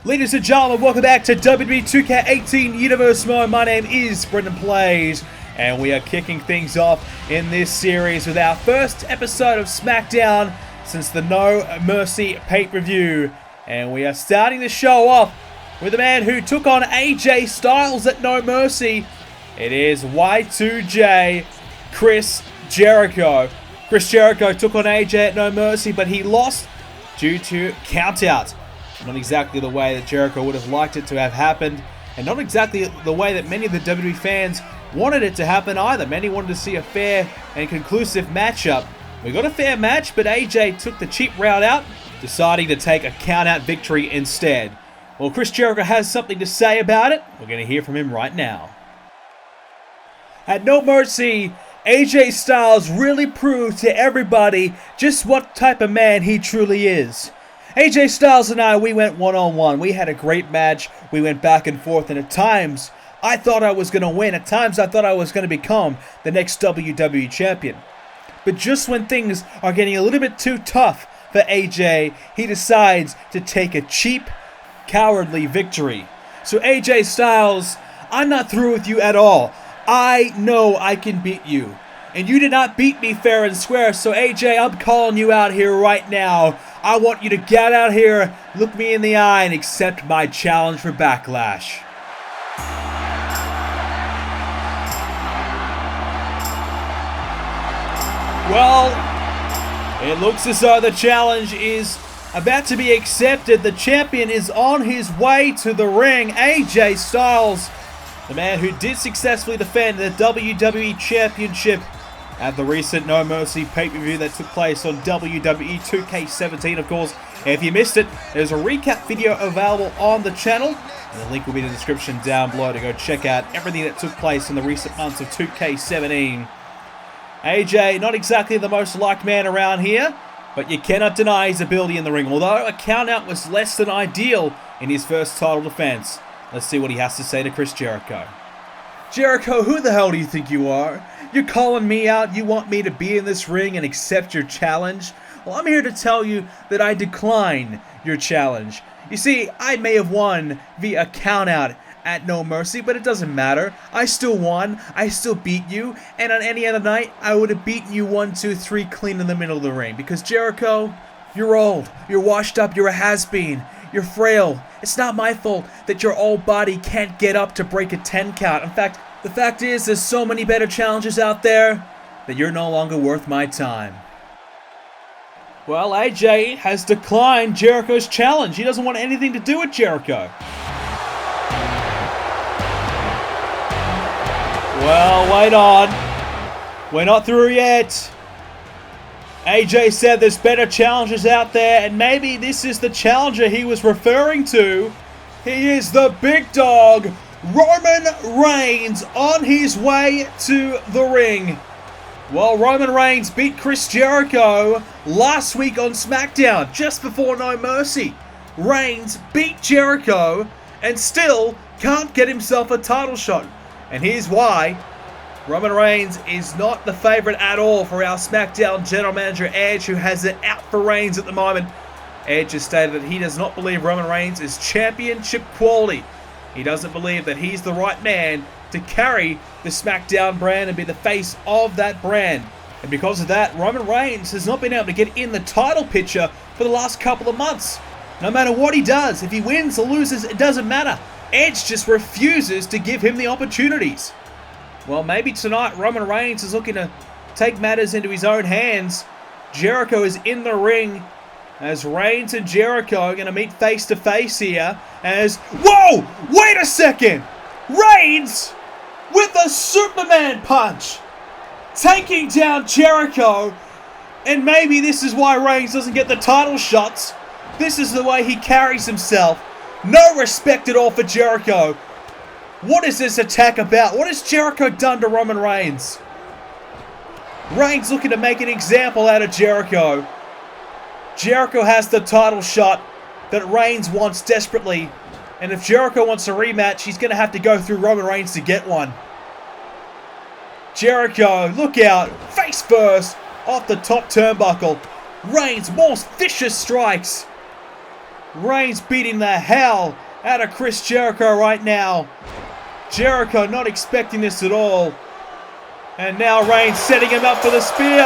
Ladies and gentlemen, welcome back to WWE 2k18 Universe Mode. My name is BrendenPlayz, and we are kicking things off in this series with our first episode of Smackdown since the No Mercy pay-per-view. And we are starting the show off with a man who took on AJ Styles at No Mercy. It is Y2J, Chris Jericho. Chris Jericho took on AJ at No Mercy, but he lost due to countout. Not exactly the way that Jericho would have liked it to have happened, and not exactly the way that many of the WWE fans wanted it to happen either. Many wanted to see a fair and conclusive matchup. We got a fair match, but AJ took the cheap route out, deciding to take a count-out victory instead. Well, Chris Jericho has something to say about it. We're going to hear from him right now. At No Mercy, AJ Styles really proved to everybody just what type of man he truly is. AJ Styles and I, we went one-on-one. We had a great match. We went back and forth, and at times, I thought I was going to win. At times, I thought I was going to become the next WWE Champion. But just when things are getting a little bit too tough for AJ, he decides to take a cheap, cowardly victory. So AJ Styles, I'm not through with you at all. I know I can beat you. And you did not beat me fair and square, so AJ, I'm calling you out here right now. I want you to get out here, look me in the eye, and accept my challenge for Backlash. Well, it looks as though the challenge is about to be accepted. The champion is on his way to the ring. AJ Styles, the man who did successfully defend the WWE Championship at the recent No Mercy pay-per-view that took place on WWE 2k18, of course. If you missed it, there's a recap video available on the channel, and the link will be in the description down below to go check out everything that took place in the recent months of 2k17. AJ, not exactly the most liked man around here, but you cannot deny his ability in the ring, although a count-out was less than ideal in his first title defense. Let's see what he has to say to Chris Jericho. Jericho, who the hell do you think you are? You're calling me out, you want me to be in this ring and accept your challenge? Well, I'm here to tell you that I decline your challenge. You see, I may have won via countout at No Mercy, but it doesn't matter. I still won, I still beat you, and on any other night, I would have beaten you 1, 2, 3 clean in the middle of the ring. Because Jericho, you're old, you're washed up, you're a has-been, you're frail. It's not my fault that your old body can't get up to break a 10 count. In fact, the fact is, there's so many better challenges out there that you're no longer worth my time. Well, AJ has declined Jericho's challenge. He doesn't want anything to do with Jericho. Well, wait on. We're not through yet. AJ said there's better challenges out there, and maybe this is the challenger he was referring to. He is the big dog, Roman Reigns, on his way to the ring. Well, Roman Reigns beat Chris Jericho last week on Smackdown, just before No Mercy. Reigns beat Jericho and still can't get himself a title shot. And here's why. Roman Reigns is not the favorite at all for our SmackDown General Manager Edge, who has it out for Reigns at the moment. Edge has stated that he does not believe Roman Reigns is championship quality. He doesn't believe that he's the right man to carry the Smackdown brand and be the face of that brand. And because of that, Roman Reigns has not been able to get in the title picture for the last couple of months. No matter what he does, if he wins or loses, it doesn't matter. Edge just refuses to give him the opportunities. Well, maybe tonight Roman Reigns is looking to take matters into his own hands. Jericho is in the ring as Reigns and Jericho are going to meet face to face here. As, whoa, wait a second! Reigns with a Superman punch, taking down Jericho. And maybe this is why Reigns doesn't get the title shots. This is the way he carries himself. No respect at all for Jericho. What is this attack about? What has Jericho done to Roman Reigns? Reigns looking to make an example out of Jericho. Jericho has the title shot that Reigns wants desperately. And if Jericho wants a rematch, he's going to have to go through Roman Reigns to get one. Jericho, look out. Face first off the top turnbuckle. Reigns, more vicious strikes. Reigns beating the hell out of Chris Jericho right now. Jericho not expecting this at all. And now Reigns setting him up for the spear.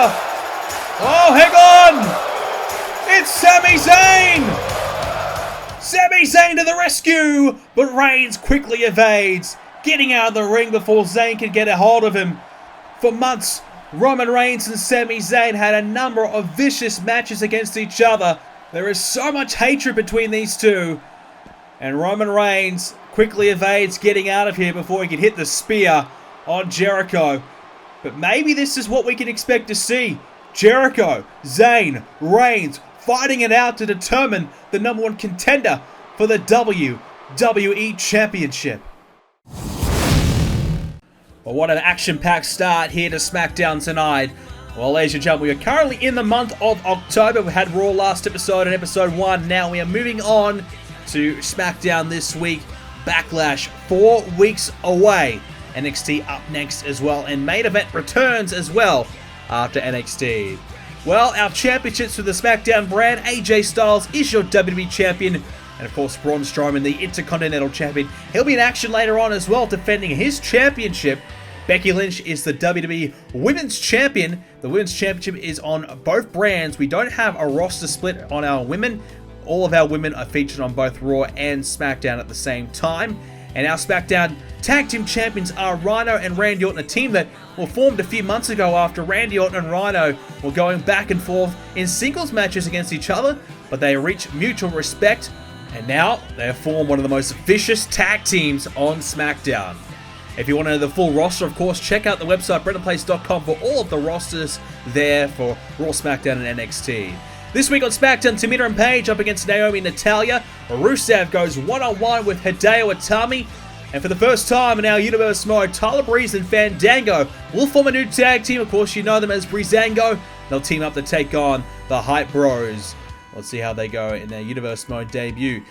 Oh, hang on! It's Sami Zayn! Sami Zayn to the rescue! But Reigns quickly evades, getting out of the ring before Zayn can get a hold of him. For months, Roman Reigns and Sami Zayn had a number of vicious matches against each other. There is so much hatred between these two. And Roman Reigns quickly evades getting out of here before he can hit the spear on Jericho. But maybe this is what we can expect to see. Jericho, Zayn, Reigns fighting it out to determine the #1 contender for the WWE Championship. Well, what an action-packed start here to Smackdown tonight. Well, ladies and gentlemen, we are currently in the month of October. We had Raw last episode and episode 1. Now we are moving on to Smackdown this week. Backlash, 4 weeks away. NXT up next as well, and main event returns as well after NXT. Well, our championships for the Smackdown brand, AJ Styles is your WWE Champion, and of course Braun Strowman, the Intercontinental Champion. He'll be in action later on as well, defending his championship. Becky Lynch is the WWE Women's Champion. The Women's Championship is on both brands. We don't have a roster split on our women. All of our women are featured on both Raw and Smackdown at the same time. And our Smackdown Tag Team Champions are Rhyno and Randy Orton, a team that were formed a few months ago after Randy Orton and Rhyno were going back and forth in singles matches against each other, but they reached mutual respect, and now they have formed one of the most vicious tag teams on Smackdown. If you want to know the full roster, of course, check out the website BrendenPlayz.com for all of the rosters there for Raw, Smackdown, and NXT. This week on Smackdown, Tamina and Paige up against Naomi and Natalya. Rusev goes one-on-one with Hideo Itami. And for the first time in our Universe mode, Tyler Breeze and Fandango will form a new tag team. Of course, you know them as Breezango. They'll team up to take on the Hype Bros. Let's see how they go in their Universe mode debut.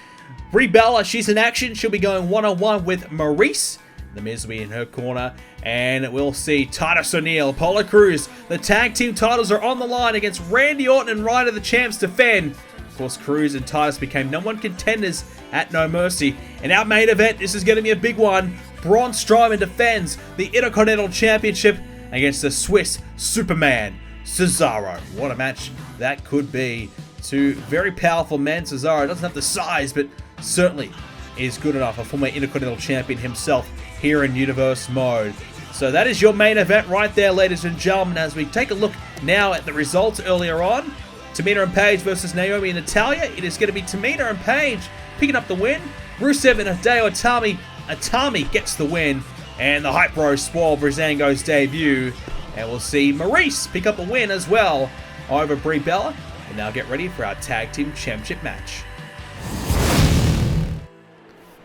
Brie Bella, she's in action. She'll be going one-on-one with Maurice. The Miz will be in her corner, and we'll see Titus O'Neil, Apollo Crews. The tag team titles are on the line against Randy Orton and Rhyno, the champs, defend. Of course, Crews and Titus became #1 contenders at No Mercy. In our main event, this is going to be a big one. Braun Strowman defends the Intercontinental Championship against the Swiss Superman, Cesaro. What a match that could be. Two very powerful men. Cesaro doesn't have the size, but certainly is good enough. A former Intercontinental Champion himself here in Universe mode. So that is your main event right there, ladies and gentlemen, as we take a look now at the results earlier on. Tamina and Paige versus Naomi and Natalya. It is going to be Tamina and Paige picking up the win. Rusev and Hideo Itami. Itami gets the win. And the Hype Bros spoil Breezango's debut. And we'll see Maurice pick up a win as well over Brie Bella. And now get ready for our Tag Team Championship match.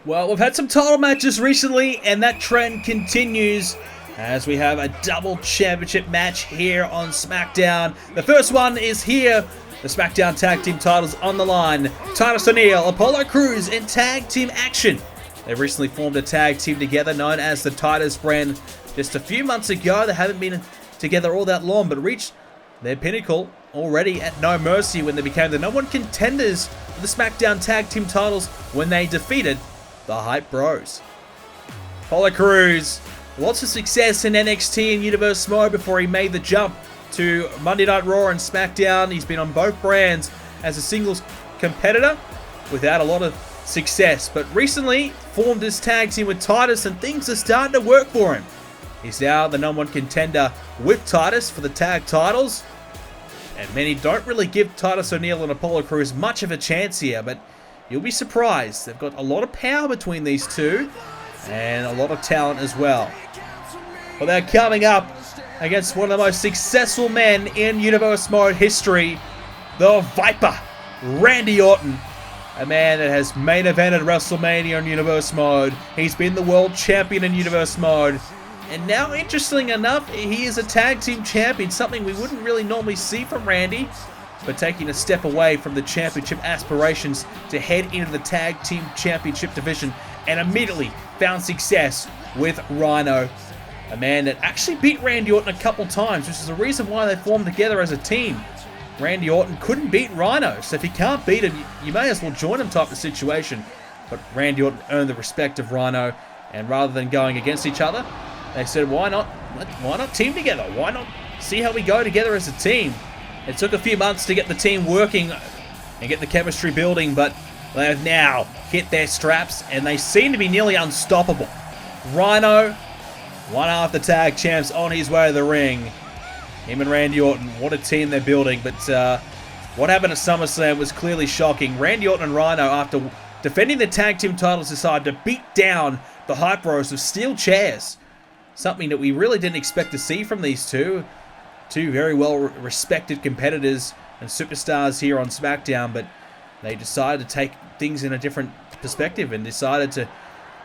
Well, we've had some title matches recently, and that trend continues as we have a double championship match here on Smackdown. The first one is here. The Smackdown Tag Team titles on the line. Titus O'Neil, Apollo Crews in tag team action. They recently formed a tag team together known as the Titus Brand just a few months ago. They haven't been together all that long, but reached their pinnacle already at No Mercy when they became the #1 contenders for the Smackdown Tag Team titles when they defeated the Hype Bros. Apollo Crews, lots of success in NXT and Universe mode before he made the jump to Monday Night Raw and Smackdown. He's been on both brands as a singles competitor without a lot of success, but recently formed his tag team with Titus and things are starting to work for him. He's now the #1 contender with Titus for the tag titles, and many don't really give Titus O'Neil and Apollo Crews much of a chance here, but you'll be surprised. They've got a lot of power between these two and a lot of talent as well. Well, they're coming up against one of the most successful men in Universe mode history, the Viper, Randy Orton. A man that has main evented WrestleMania in Universe mode. He's been the world champion in Universe mode. And now, interestingly enough, he is a tag team champion, something we wouldn't really normally see from Randy, but taking a step away from the championship aspirations to head into the tag team championship division and immediately found success with Rhyno, a man that actually beat Randy Orton a couple times, which is the reason why they formed together as a team. Randy Orton couldn't beat Rhyno, so if he can't beat him, you may as well join him type of situation. But Randy Orton earned the respect of Rhyno, and rather than going against each other, they said, why not team together? Why not see how we go together as a team? It took a few months to get the team working and get the chemistry building, but they have now hit their straps, and they seem to be nearly unstoppable. Rhyno, one half the tag champs, on his way to the ring. Him and Randy Orton, what a team they're building. But what happened at SummerSlam was clearly shocking. Randy Orton and Rhyno, after defending the tag team titles, decided to beat down the Hype Bros with steel chairs. Something that we really didn't expect to see from these two. Two very well respected competitors and superstars here on Smackdown, but they decided to take things in a different perspective and decided to,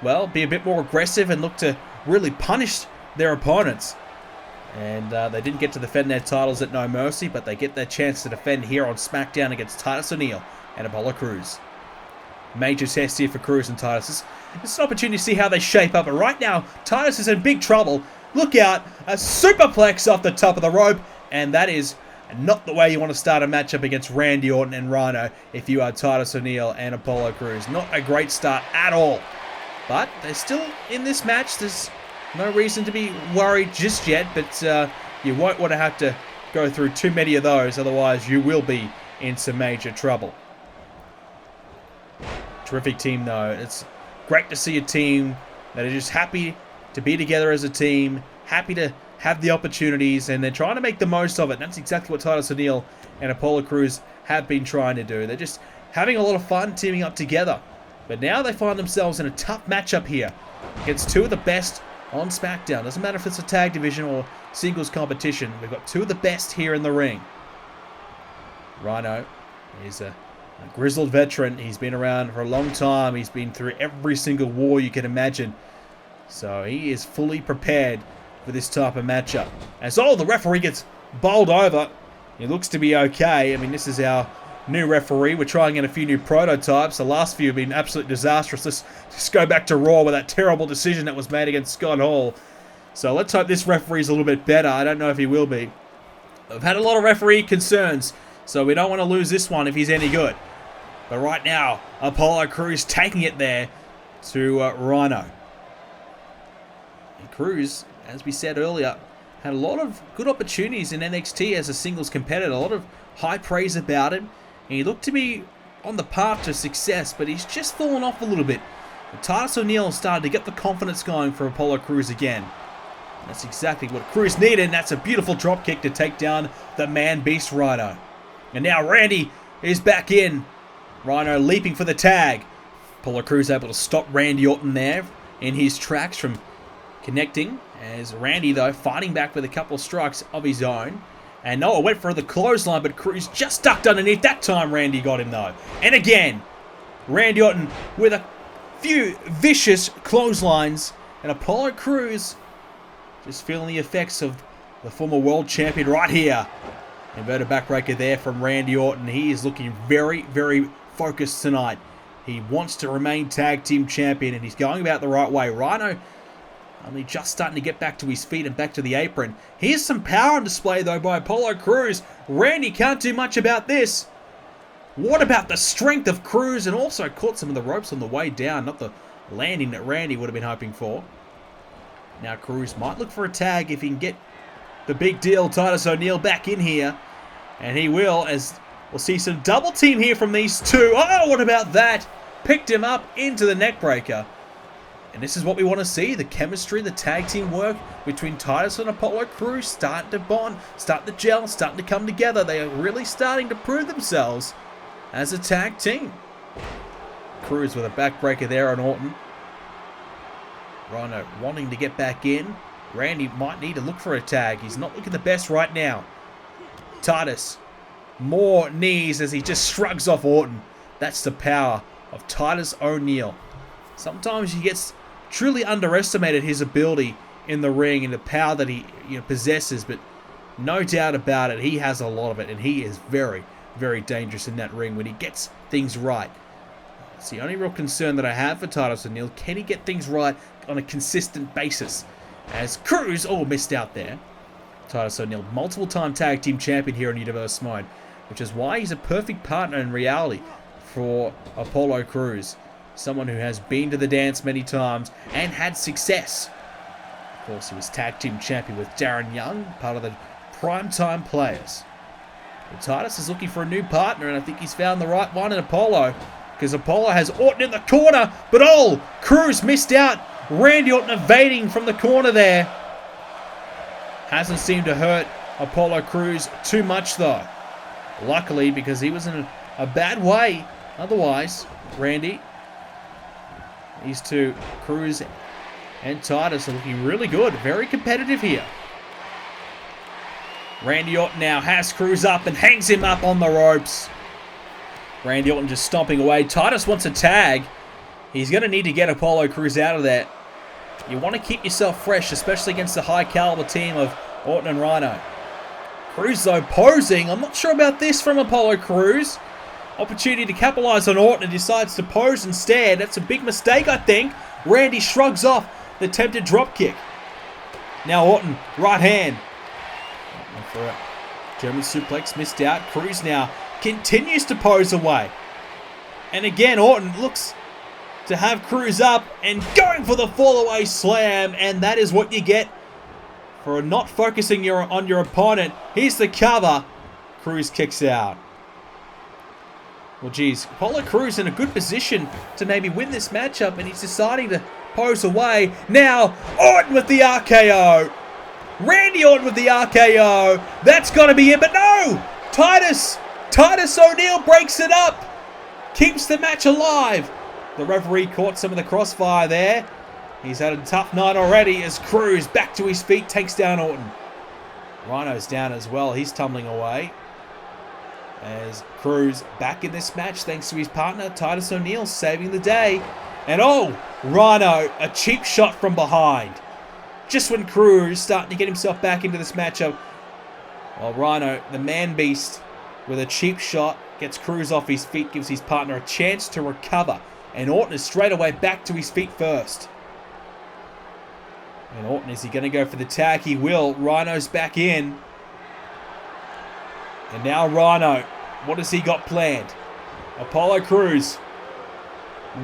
well, be a bit more aggressive and look to really punish their opponents. And they didn't get to defend their titles at No Mercy, but they get their chance to defend here on Smackdown against Titus O'Neil and Apollo Crews. Major test here for Crews and Titus. It's an opportunity to see how they shape up. And right now, Titus is in big trouble. Look out, a superplex off the top of the rope. And that is not the way you want to start a matchup against Randy Orton and Rhyno if you are Titus O'Neil and Apollo Crews. Not a great start at all. But they're still in this match. There's no reason to be worried just yet, but you won't want to have to go through too many of those, otherwise you will be in some major trouble. Terrific team though. It's great to see a team that are just happy to be together as a team, happy to have the opportunities, and they're trying to make the most of it. And that's exactly what Titus O'Neil and Apollo Crews have been trying to do. They're just having a lot of fun teaming up together. But now they find themselves in a tough matchup here against two of the best on SmackDown. Doesn't matter if it's a tag division or singles competition. We've got two of the best here in the ring. Rhyno is a grizzled veteran. He's been around for a long time. He's been through every single war you can imagine. So he is fully prepared for this type of matchup. As the referee gets bowled over. He looks to be okay. I mean, this is our new referee. We're trying in a few new prototypes. The last few have been absolutely disastrous. Let's just go back to Raw with that terrible decision that was made against Scott Hall. So let's hope this referee's a little bit better. I don't know if he will be. I've had a lot of referee concerns, so we don't want to lose this one if he's any good. But right now, Apollo Crews taking it there to Rhyno. And Crews, as we said earlier, had a lot of good opportunities in NXT as a singles competitor. A lot of high praise about him. And he looked to be on the path to success, but he's just fallen off a little bit. And Titus O'Neil started to get the confidence going for Apollo Crews again. And that's exactly what Crews needed, and that's a beautiful dropkick to take down the man-beast Rhyno. And now Randy is back in. Rhyno leaping for the tag. Apollo Crews able to stop Randy Orton there in his tracks from connecting. As Randy, though, fighting back with a couple of strikes of his own. And Noah went for the clothesline, but Crews just ducked underneath. That time Randy got him, though. And again, Randy Orton with a few vicious clotheslines. And Apollo Crews just feeling the effects of the former world champion right here. Inverted backbreaker there from Randy Orton. He is looking very, very focused tonight. He wants to remain tag team champion, and he's going about the right way. Rhyno only just starting to get back to his feet and back to the apron. Here's some power on display, though, by Apollo Crews. Randy can't do much about this. What about the strength of Crews? And also caught some of the ropes on the way down. Not the landing that Randy would have been hoping for. Now Crews might look for a tag if he can get the big deal Titus O'Neil back in here. And he will, as we'll see some double team here from these two. Oh, what about that? Picked him up into the neckbreaker. And this is what we want to see. The chemistry, the tag team work between Titus and Apollo Crews starting to bond, starting to gel, starting to come together. They are really starting to prove themselves as a tag team. Crews with a backbreaker there on Orton. Rhyno wanting to get back in. Randy might need to look for a tag. He's not looking the best right now. Titus, more knees as he just shrugs off Orton. That's the power of Titus O'Neil. Sometimes he gets truly underestimated, his ability in the ring and the power that he possesses, but no doubt about it, he has a lot of it, and he is very, very dangerous in that ring when he gets things right. It's the only real concern that I have for Titus O'Neil. Can he get things right on a consistent basis? As Crews, missed out there. Titus O'Neil, multiple-time tag team champion here in Universe Mode. which is why he's a perfect partner in reality for Apollo Crews. Someone who has been to the dance many times and had success. Of course, he was tag team champion with Darren Young, part of the Primetime Players. But Titus is looking for a new partner, and I think he's found the right one in Apollo, because Apollo has Orton in the corner, but oh, Crews missed out. Randy Orton evading from the corner there. Hasn't seemed to hurt Apollo Crews too much though. Luckily, because he was in a bad way. Otherwise, Randy, these two, Crews and Titus, are looking really good. Very competitive here. Randy Orton now has Crews up and hangs him up on the ropes. Randy Orton just stomping away. Titus wants a tag. He's going to need to get Apollo Crews out of there. You want to keep yourself fresh, especially against the high caliber team of Orton and Rhyno. Crews though posing. I'm not sure about this from Apollo Crews. Opportunity to capitalize on Orton and decides to pose instead. That's a big mistake, I think. Randy shrugs off the attempted dropkick. Now Orton, right hand. For a German suplex, missed out. Crews now continues to pose away. And again, Orton looks to have Crews up and going for the fall-away slam. And that is what you get for not focusing on your opponent. Here's the cover. Crews kicks out. Well, geez, Apollo Crews in a good position to maybe win this matchup, and he's deciding to pose away. Now, Orton with the RKO. Randy Orton with the RKO. That's got to be it, but no! Titus O'Neil breaks it up. Keeps the match alive. The referee caught some of the crossfire there. He's had a tough night already as Crews back to his feet takes down Orton. Rhyno's down as well. He's tumbling away. As Crews back in this match thanks to his partner Titus O'Neil saving the day. And oh, Rhyno, a cheap shot from behind. Just when Crews starting to get himself back into this matchup. Well, Rhyno, the man beast, with a cheap shot, gets Crews off his feet, gives his partner a chance to recover. And Orton is straight away back to his feet first. And Orton, is he going to go for the tag? He will. Rhyno's back in. And now Rhyno, what has he got planned? Apollo Crews,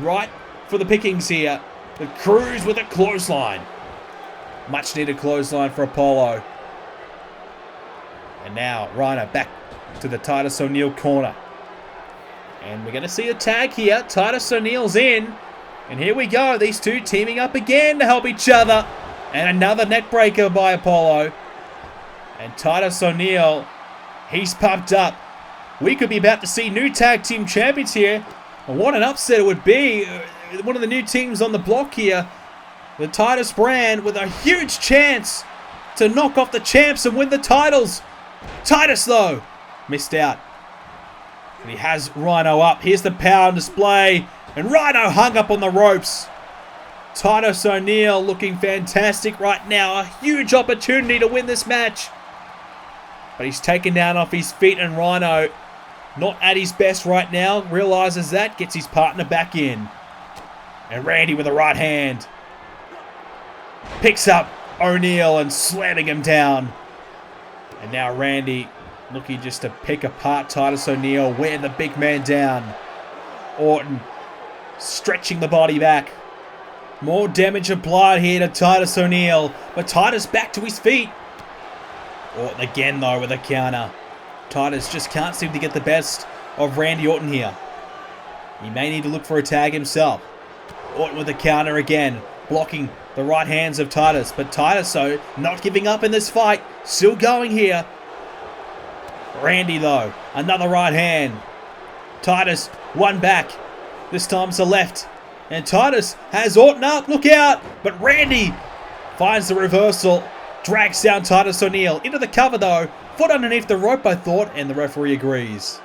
right for the pickings here. But Crews with a clothesline. Much needed clothesline for Apollo. And now Rhyno back to the Titus O'Neil corner. And we're going to see a tag here. Titus O'Neil's in. And here we go. These two teaming up again to help each other. And another neck breaker by Apollo. And Titus O'Neil, he's pumped up. We could be about to see new tag team champions here. And what an upset it would be. One of the new teams on the block here. The Titus Brand with a huge chance to knock off the champs and win the titles. Titus, though, missed out. And he has Rhyno up. Here's the power on display. And Rhyno hung up on the ropes. Titus O'Neil looking fantastic right now. A huge opportunity to win this match. But he's taken down off his feet, and Rhyno, not at his best right now, realizes that, gets his partner back in. And Randy with a right hand. Picks up O'Neil and slamming him down. And now Randy looking just to pick apart Titus O'Neil, wear the big man down. Orton stretching the body back. More damage applied here to Titus O'Neil, but Titus back to his feet. Orton again though with a counter. Titus just can't seem to get the best of Randy Orton here. He may need to look for a tag himself. Orton with a counter again, blocking the right hands of Titus, but Titus though not giving up in this fight, still going here. Randy though, another right hand. Titus, one back. This time it's the left. And Titus has Orton up, look out. But Randy finds the reversal, drags down Titus O'Neil. Into the cover though, foot underneath the rope I thought, and the referee agrees.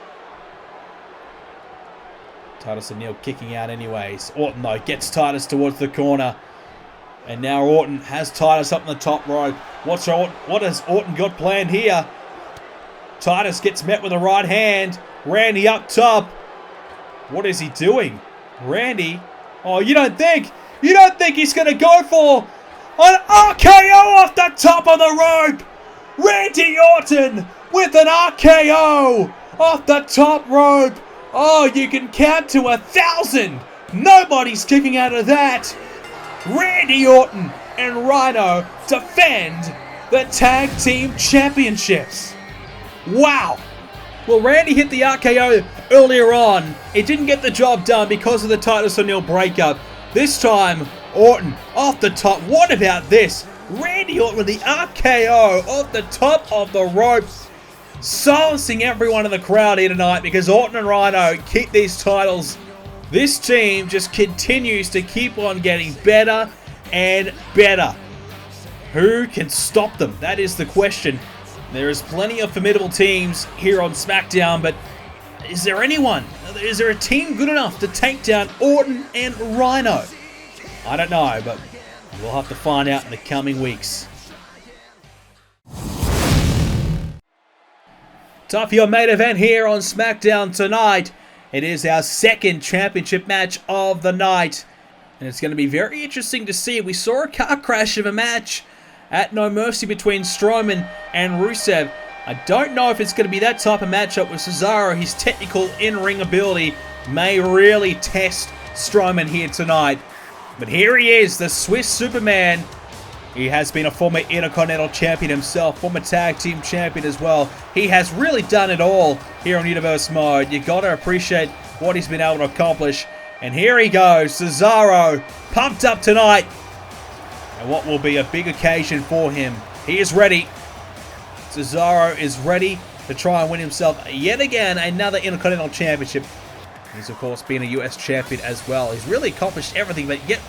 Titus O'Neil kicking out anyways. Orton though gets Titus towards the corner. And now Orton has Titus up in the top rope. What has Orton got planned here? Titus gets met with a right hand. Randy up top. What is he doing? Randy? Oh, you don't think he's going to go for an RKO off the top of the rope? Randy Orton with an RKO Off the top rope. Oh, you can count to 1,000. Nobody's kicking out of that. Randy Orton and Rhyno defend the Tag Team Championships. Wow. Well, Randy hit the RKO earlier on. It didn't get the job done because of the Titus O'Neil breakup. This time, Orton off the top. What about this? Randy Orton with the RKO off the top of the ropes. Silencing everyone in the crowd here tonight because Orton and Rhyno keep these titles. This team just continues to keep on getting better and better. Who can stop them? That is the question. There is plenty of formidable teams here on Smackdown, but is there anyone? Is there a team good enough to take down Orton and Rhyno? I don't know, but we'll have to find out in the coming weeks. Time for your main event here on Smackdown tonight. It is our second championship match of the night. And it's going to be very interesting to see. We saw a car crash of a match at No Mercy between Strowman and Rusev. I don't know if it's going to be that type of matchup with Cesaro. His technical in-ring ability may really test Strowman here tonight. But here he is, the Swiss Superman. He has been a former Intercontinental Champion himself, former Tag Team Champion as well. He has really done it all here on Universe Mode. You got to appreciate what he's been able to accomplish. And here he goes, Cesaro, pumped up tonight. And what will be a big occasion for him. He is ready. Cesaro is ready to try and win himself yet again another Intercontinental Championship. He's, of course, been a US Champion as well. He's really accomplished everything but yet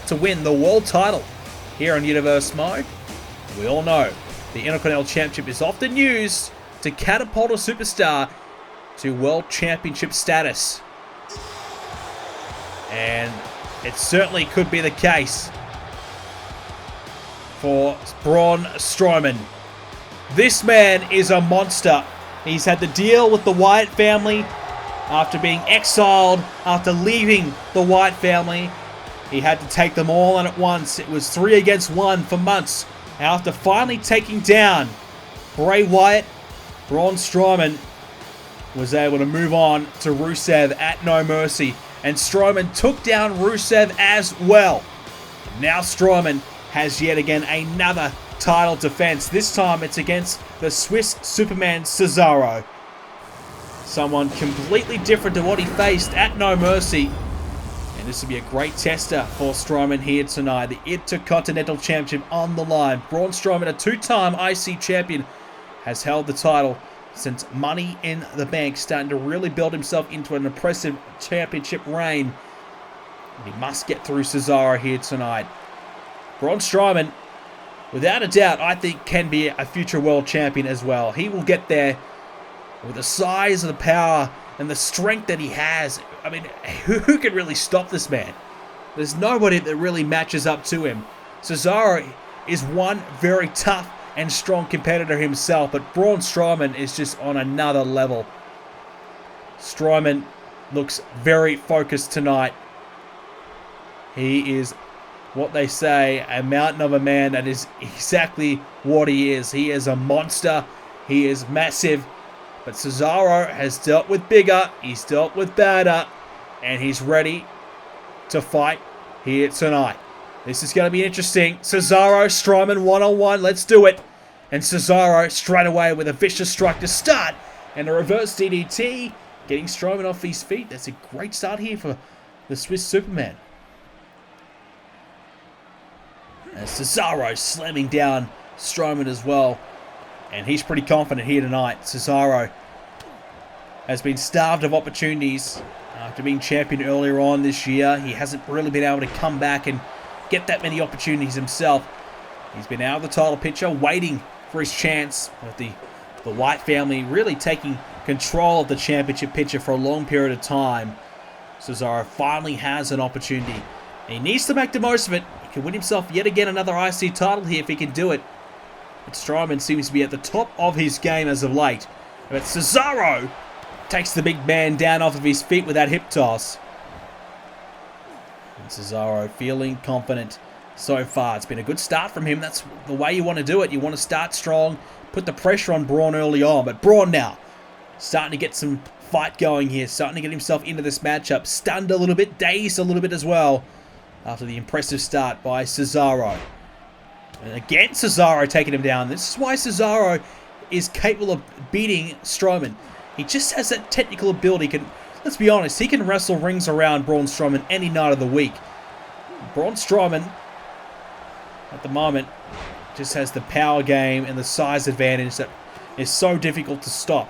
to win the World title here on Universe Mode. We all know the Intercontinental Championship is often used to catapult a superstar to World Championship status. And it certainly could be the case for Braun Strowman. This man is a monster. He's had to deal with the Wyatt family after being exiled, after leaving the Wyatt family. He had to take them all on at once. It was 3 against 1 for months. After finally taking down Bray Wyatt, Braun Strowman was able to move on to Rusev at No Mercy. And Strowman took down Rusev as well. Now Strowman has yet again another title defense. This time it's against the Swiss Superman Cesaro. Someone completely different to what he faced at No Mercy. And this will be a great tester for Strowman here tonight. The Intercontinental Championship on the line. Braun Strowman, a 2-time IC champion, has held the title since Money in the Bank, starting to really build himself into an impressive championship reign. And he must get through Cesaro here tonight. Braun Strowman, without a doubt, I think can be a future world champion as well. He will get there with the size, the power, and the strength that he has. I mean, who can really stop this man? There's nobody that really matches up to him. Cesaro is one very tough and strong competitor himself, but Braun Strowman is just on another level. Strowman looks very focused tonight. He is what they say, a mountain of a man. That is exactly what he is. He is a monster. He is massive. But Cesaro has dealt with bigger, he's dealt with badder, and he's ready to fight here tonight. This is going to be interesting. Cesaro, Strowman one-on-one, let's do it. And Cesaro straight away with a vicious strike to start. And a reverse DDT, getting Strowman off his feet. That's a great start here for the Swiss Superman. And Cesaro slamming down Strowman as well. And he's pretty confident here tonight. Cesaro has been starved of opportunities after being champion earlier on this year. He hasn't really been able to come back and get that many opportunities himself. He's been out of the title picture, waiting for his chance, with the Wyatt family really taking control of the championship picture for a long period of time. Cesaro finally has an opportunity. And he needs to make the most of it. He can win himself yet again another IC title here if he can do it. But Strowman seems to be at the top of his game as of late. But Cesaro takes the big man down off of his feet with that hip toss. And Cesaro feeling confident so far. It's been a good start from him. That's the way you want to do it. You want to start strong, put the pressure on Braun early on. But Braun now Starting to get some fight going here. Starting to get himself into this matchup. Stunned a little bit. Dazed a little bit as well. After the impressive start by Cesaro. And again, Cesaro taking him down. This is why Cesaro is capable of beating Strowman. He just has that technical ability. Let's be honest, he can wrestle rings around Braun Strowman any night of the week. Braun Strowman, at the moment, just has the power game and the size advantage that is so difficult to stop.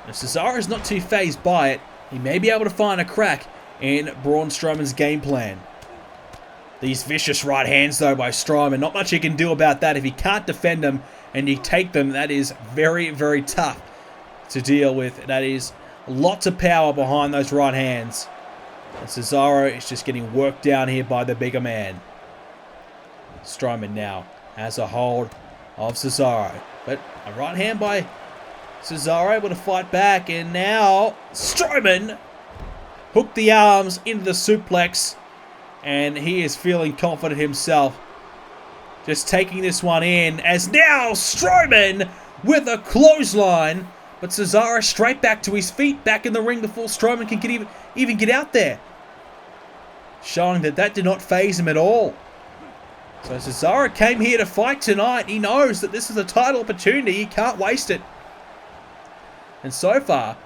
If Cesaro is not too fazed by it, he may be able to find a crack in Braun Strowman's game plan. These vicious right hands, though, by Strowman. Not much you can do about that. If he can't defend them and you take them, that is very, very tough to deal with. That is lots of power behind those right hands. And Cesaro is just getting worked down here by the bigger man. Strowman now has a hold of Cesaro. But a right hand by Cesaro able to fight back. And now Strowman hooked the arms into the suplex. And he is feeling confident himself. Just taking this one in. As now Strowman with a clothesline. But Cesaro straight back to his feet. Back in the ring before Strowman can even get out there. Showing that did not faze him at all. So Cesaro came here to fight tonight. He knows that this is a title opportunity. He can't waste it. And so far,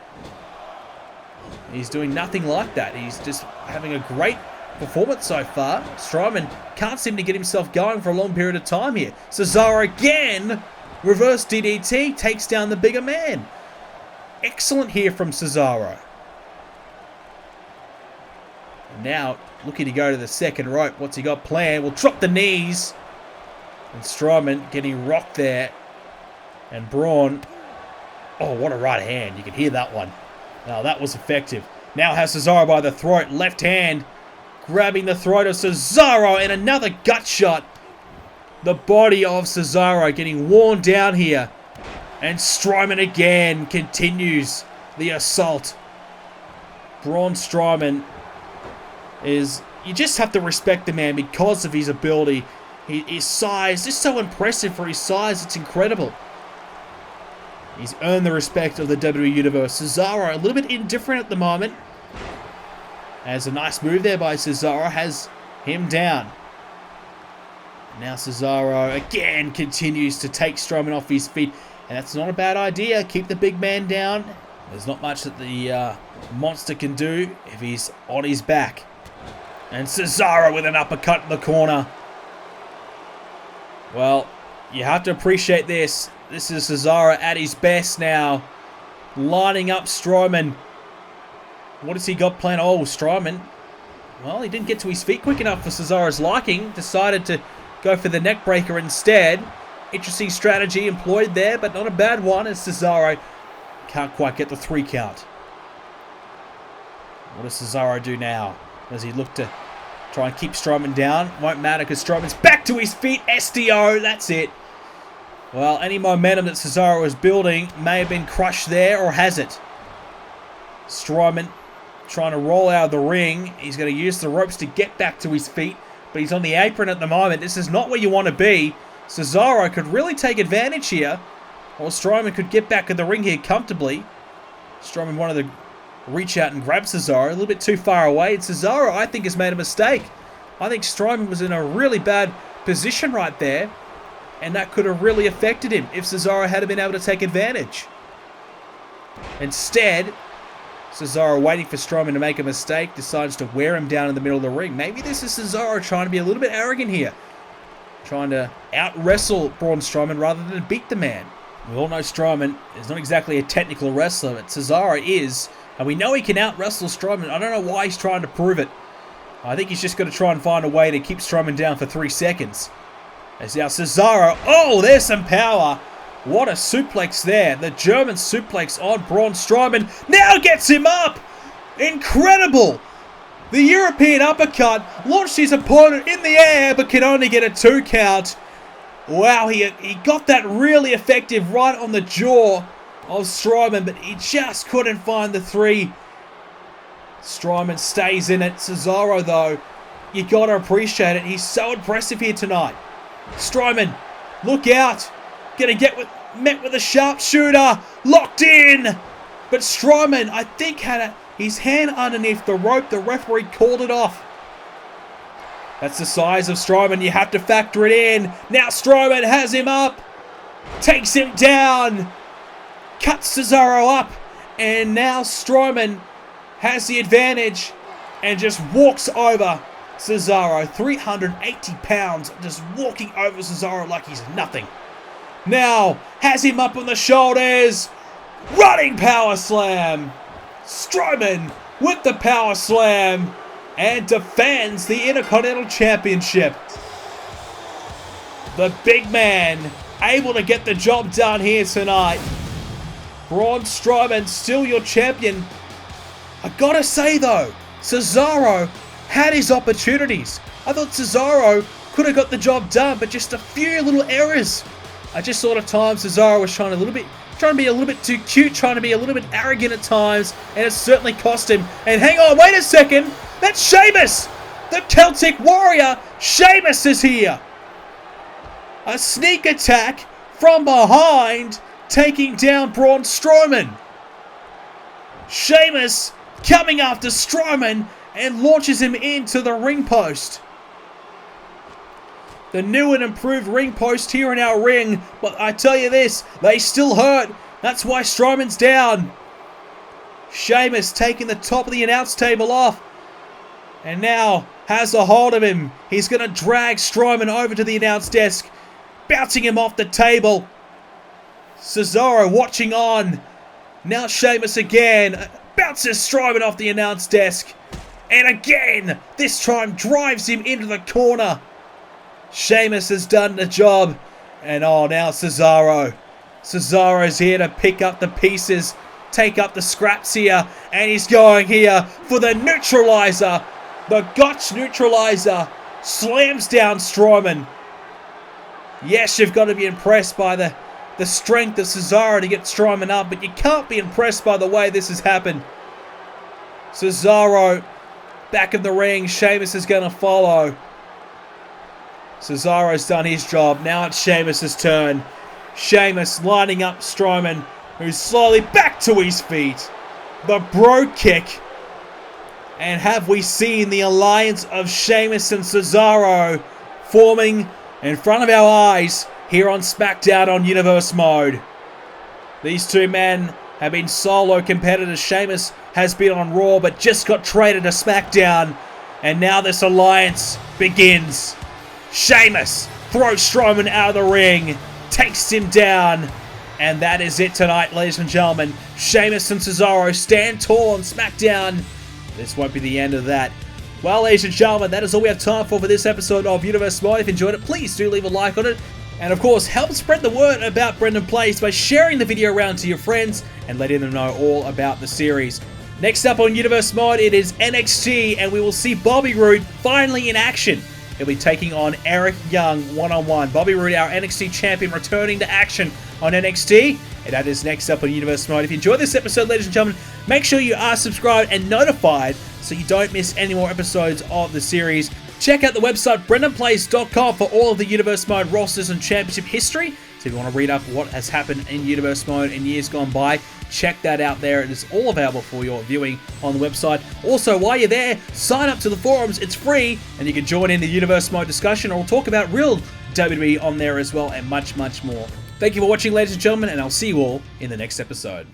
he's doing nothing like that. He's just having a great performance so far. Strowman can't seem to get himself going for a long period of time here. Cesaro again, reverse DDT, takes down the bigger man. Excellent here from Cesaro. Now, looking to go to the second rope. What's he got planned? We'll drop the knees. And Strowman getting rocked there. And Braun. Oh, what a right hand. You can hear that one. Now, that was effective. Now has Cesaro by the throat. Left hand. Grabbing the throat of Cesaro. And another gut shot. The body of Cesaro getting worn down here. And Strowman again continues the assault. Braun Strowman is... You just have to respect the man because of his ability. His size, just so impressive for his size. It's incredible. He's earned the respect of the WWE Universe. Cesaro a little bit indifferent at the moment. As a nice move there by Cesaro has him down. Now Cesaro again continues to take Strowman off his feet. And that's not a bad idea. Keep the big man down. There's not much that the monster can do if he's on his back. And Cesaro with an uppercut in the corner. Well, you have to appreciate this. This is Cesaro at his best now. Lining up Strowman. What has he got planned? Oh, Strowman. Well, he didn't get to his feet quick enough for Cesaro's liking. Decided to go for the neck breaker instead. Interesting strategy employed there, but not a bad one as Cesaro can't quite get the 3 count. What does Cesaro do now? Does he look to try and keep Strowman down? Won't matter because Strowman's back to his feet. SDO, that's it. Well, any momentum that Cesaro was building may have been crushed there, or has it? Strowman trying to roll out of the ring. He's going to use the ropes to get back to his feet, but he's on the apron at the moment. This is not where you want to be. Cesaro could really take advantage here, or Strowman could get back in the ring here comfortably. Strowman wanted to reach out and grab Cesaro a little bit too far away. And Cesaro, I think, has made a mistake. I think Strowman was in a really bad position right there, and that could have really affected him if Cesaro had been able to take advantage. Instead, Cesaro, waiting for Strowman to make a mistake, decides to wear him down in the middle of the ring. Maybe this is Cesaro trying to be a little bit arrogant here. Trying to out-wrestle Braun Strowman rather than beat the man. We all know Strowman is not exactly a technical wrestler, but Cesaro is. And we know he can out-wrestle Strowman. I don't know why he's trying to prove it. I think he's just going to try and find a way to keep Strowman down for 3 seconds. As now Cesaro, oh, there's some power. What a suplex there. The German suplex on Braun Strowman. Now gets him up. Incredible. The European uppercut launched his opponent in the air, but can only get a 2 count. Wow, he got that really effective right on the jaw of Strowman, but he just couldn't find the 3. Strowman stays in it. Cesaro, though, you got to appreciate it. He's so impressive here tonight. Strowman, look out. Gonna get met with a sharpshooter. Locked in. But Strowman, I think, had his hand underneath the rope. The referee called it off. That's the size of Strowman. You have to factor it in. Now Strowman has him up. Takes him down. Cuts Cesaro up. And now Strowman has the advantage and just walks over Cesaro. 380 pounds just walking over Cesaro like he's nothing. Now has him up on the shoulders. Running power slam. Strowman with the power slam and defends the Intercontinental Championship. The big man able to get the job done here tonight. Braun Strowman still your champion. I gotta say though, Cesaro had his opportunities. I thought Cesaro could have got the job done, but just a few little errors. I just thought at times Cesaro was trying to be a little bit too cute, trying to be a little bit arrogant at times, and it certainly cost him. And hang on, wait a second, that's Sheamus! The Celtic Warrior, Sheamus is here! A sneak attack from behind, taking down Braun Strowman. Sheamus coming after Strowman and launches him into the ring post. The new and improved ring post here in our ring, but I tell you this, they still hurt. That's why Strowman's down. Sheamus taking the top of the announce table off. And now has a hold of him. He's going to drag Strowman over to the announce desk, bouncing him off the table. Cesaro watching on. Now Sheamus again bounces Strowman off the announce desk. And again, this time drives him into the corner. Sheamus has done the job. And oh, now Cesaro. Cesaro's here to pick up the pieces, take up the scraps here. And he's going here for the neutralizer. The Gotch neutralizer slams down Strowman. Yes, you've got to be impressed by the strength of Cesaro to get Strowman up, but you can't be impressed by the way this has happened. Cesaro back in the ring. Sheamus is going to follow. Cesaro's done his job. Now it's Sheamus' turn. Sheamus lining up Strowman, who's slowly back to his feet. The bro kick. And have we seen the alliance of Sheamus and Cesaro forming in front of our eyes here on Smackdown on Universe Mode. These two men have been solo competitors. Sheamus has been on Raw but just got traded to Smackdown. And now this alliance begins. Sheamus throws Strowman out of the ring, takes him down, and that is it tonight, ladies and gentlemen. Sheamus and Cesaro stand tall on SmackDown. This won't be the end of that. Well, ladies and gentlemen, that is all we have time for this episode of Universe Mode. If you enjoyed it, please do leave a like on it. And of course, help spread the word about BrendenPlayz by sharing the video around to your friends and letting them know all about the series. Next up on Universe Mode, it is NXT, and we will see Bobby Roode finally in action. He'll be taking on Eric Young one-on-one. Bobby Roode, our NXT champion, returning to action on NXT. And that is next up on Universe Mode. If you enjoyed this episode, ladies and gentlemen, make sure you are subscribed and notified so you don't miss any more episodes of the series. Check out the website BrendenPlayz.com for all of the Universe Mode rosters and championship history. So if you want to read up what has happened in Universe Mode in years gone by, check that out there. It is all available for your viewing on the website. Also, while you're there, sign up to the forums. It's free, and you can join in the Universe Mode discussion, or we'll talk about real WWE on there as well, and much, much more. Thank you for watching, ladies and gentlemen, and I'll see you all in the next episode.